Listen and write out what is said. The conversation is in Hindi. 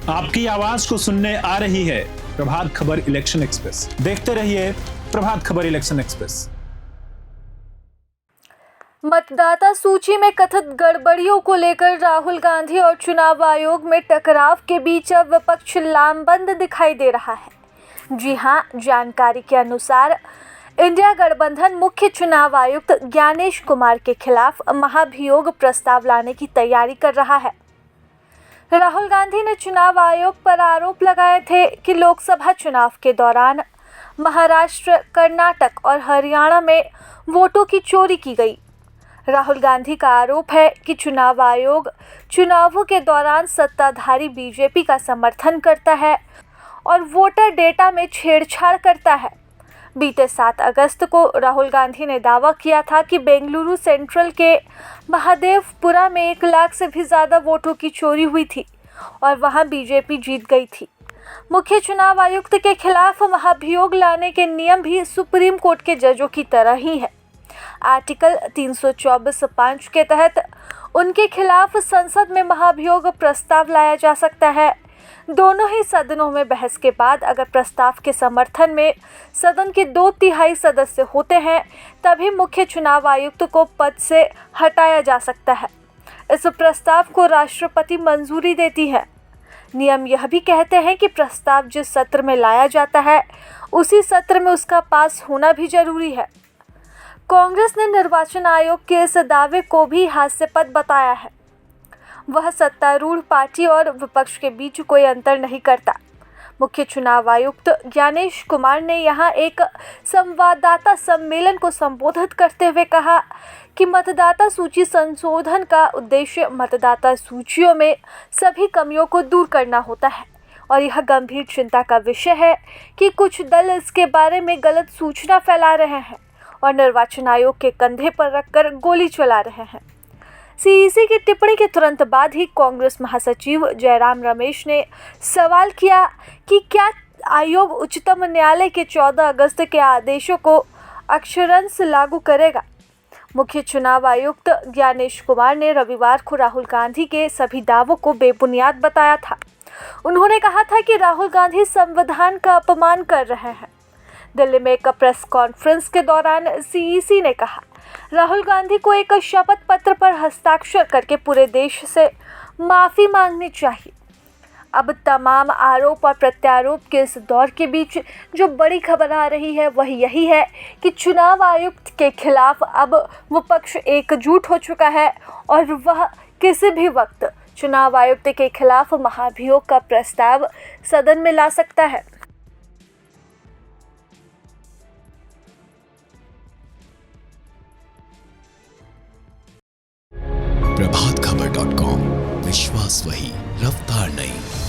आपकी आवाज को सुनने आ रही है प्रभात खबर इलेक्शन एक्सप्रेस। देखते रहिए प्रभात खबर इलेक्शन एक्सप्रेस। मतदाता सूची में कथित गड़बड़ियों को लेकर राहुल गांधी और चुनाव आयोग में टकराव के बीच अब विपक्ष लामबंद दिखाई दे रहा है। जी हां, जानकारी के अनुसार इंडिया गठबंधन मुख्य चुनाव आयुक्त ज्ञानेश कुमार के खिलाफ महाभियोग प्रस्ताव लाने की तैयारी कर रहा है। राहुल गांधी ने चुनाव आयोग पर आरोप लगाए थे कि लोकसभा चुनाव के दौरान महाराष्ट्र, कर्नाटक और हरियाणा में वोटों की चोरी की गई। राहुल गांधी का आरोप है कि चुनाव आयोग चुनावों के दौरान सत्ताधारी बीजेपी का समर्थन करता है और वोटर डेटा में छेड़छाड़ करता है। बीते 7 अगस्त को राहुल गांधी ने दावा किया था कि बेंगलुरु सेंट्रल के महादेवपुरा में 1 लाख से भी ज़्यादा वोटों की चोरी हुई थी और वहां बीजेपी जीत गई थी। मुख्य चुनाव आयुक्त के खिलाफ महाभियोग लाने के नियम भी सुप्रीम कोर्ट के जजों की तरह ही है। आर्टिकल 324(5) के तहत उनके खिलाफ संसद में महाभियोग प्रस्ताव लाया जा सकता है। दोनों ही सदनों में बहस के बाद अगर प्रस्ताव के समर्थन में सदन के 2/3 सदस्य होते हैं तभी मुख्य चुनाव आयुक्त को पद से हटाया जा सकता है। इस प्रस्ताव को राष्ट्रपति मंजूरी देती है। नियम यह भी कहते हैं कि प्रस्ताव जिस सत्र में लाया जाता है उसी सत्र में उसका पास होना भी जरूरी है। कांग्रेस ने निर्वाचन आयोग के इस दावे को भी हास्यास्पद बताया है। वह सत्तारूढ़ पार्टी और विपक्ष के बीच कोई अंतर नहीं करता। मुख्य चुनाव आयुक्त ज्ञानेश कुमार ने यहां एक संवाददाता सम्मेलन को संबोधित करते हुए कहा कि मतदाता सूची संशोधन का उद्देश्य मतदाता सूचियों में सभी कमियों को दूर करना होता है और यह गंभीर चिंता का विषय है कि कुछ दल इसके बारे में गलत सूचना फैला रहे हैं और निर्वाचन आयोग के कंधे पर रखकर गोली चला रहे हैं। सीईसी की टिप्पणी के तुरंत बाद ही कांग्रेस महासचिव जयराम रमेश ने सवाल किया कि क्या आयोग उच्चतम न्यायालय के 14 अगस्त के आदेशों को अक्षरशः लागू करेगा। मुख्य चुनाव आयुक्त ज्ञानेश कुमार ने रविवार को राहुल गांधी के सभी दावों को बेबुनियाद बताया था। उन्होंने कहा था कि राहुल गांधी संविधान का अपमान कर रहे हैं। दिल्ली में एक प्रेस कॉन्फ्रेंस के दौरान सीईसी ने कहा, राहुल गांधी को एक शपथ पत्र पर हस्ताक्षर करके पूरे देश से माफ़ी मांगनी चाहिए। अब तमाम आरोप और प्रत्यारोप के इस दौर के बीच जो बड़ी खबर आ रही है वह यही है कि चुनाव आयुक्त के खिलाफ अब विपक्ष एकजुट हो चुका है और वह किसी भी वक्त चुनाव आयुक्त के खिलाफ महाभियोग का प्रस्ताव सदन में ला सकता है। प्रभातखबर.com, विश्वास वही, रफ्तार नहीं।